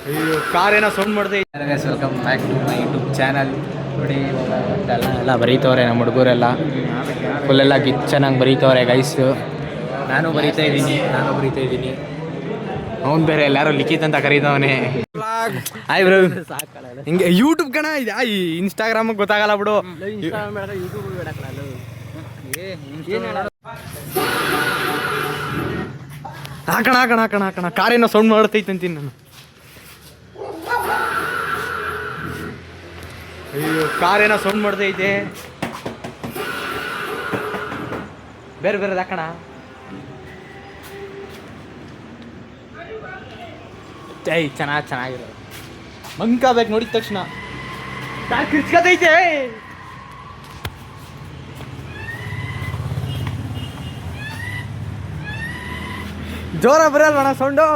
ಅಯ್ಯೋ ಕಾರ್ ಏನೋ ಸೌಂಡ್ ಮಾಡಿದೆ. Welcome back to my YouTube channel. ನೋಡಿ ಎಲ್ಲ ಬರೀತವ್ರೆ ನಮ್ಮ ಹುಡುಗರೆಲ್ಲ ಫುಲ್ಲೆಲ್ಲ ಚೆನ್ನಾಗಿ ಬರೀತವ್ರೆ ಗೈಸು. ನಾನು ಬರೀತಾ ಇದ್ದೀನಿ. ಅವ್ನು ಬೇರೆ ಎಲ್ಲಾರು ಲಿಖಿತ್ ಅಂತ ಕರೀತವನೇ. ಆಯ್ ಬ್ರೋ ಹಿಂಗೆ ಯೂಟ್ಯೂಬ್ ಕಣ ಇದೆ, ಇನ್ಸ್ಟಾಗ್ರಾಮ್ ಗೊತ್ತಾಗಲ್ಲ ಬಿಡು. ಹಾಕಣ ಕಾರೇನೋ ಸೌಂಡ್ ಮಾಡ್ತೈತೆ ಅಂತೀನಿ ನಾನು. ಅಯ್ಯೋ ಕಾರೇನೋ ಸೌಂಡ್ ಮಾಡ್ತೈತೆ. ಬೇರೆ ಹಾಕಣ. ಚೆನ್ನಾಗಿರೋ ಮಂಕಾಬೇಕು ನೋಡಿದ ತಕ್ಷಣ. ಕಿರ್ಚ್ಕತೈತೆ. ಜೋರ ಬರಲ್ವಣ ಸೌಂಡು?